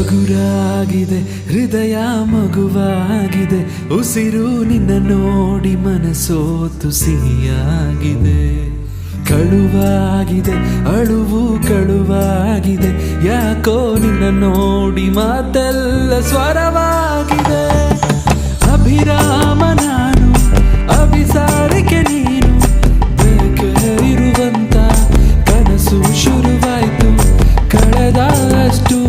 ಹಗುರಾಗಿದೆ ಹೃದಯ ಮಗುವಾಗಿದೆ, ಉಸಿರು ನಿನ್ನ ನೋಡಿ ಮನಸೋತು ಸಿಹಿಯಾಗಿದೆ. ಕಳುವಾಗಿದೆ ಅಳುವು ಕಳುವಾಗಿದೆ, ಯಾಕೋ ನಿನ್ನ ನೋಡಿ ಮಾತೆಲ್ಲ ಸ್ವರವಾಗಿದೆ. ಅಭಿರಾಮ ನಾನು ಅಭಿಸಾರಿಕೆ ನೀನು, ಬೇಕೆ ಇರುವಂತ ಕನಸು ಶುರುವಾಯ್ತು. ಕಳೆದಷ್ಟು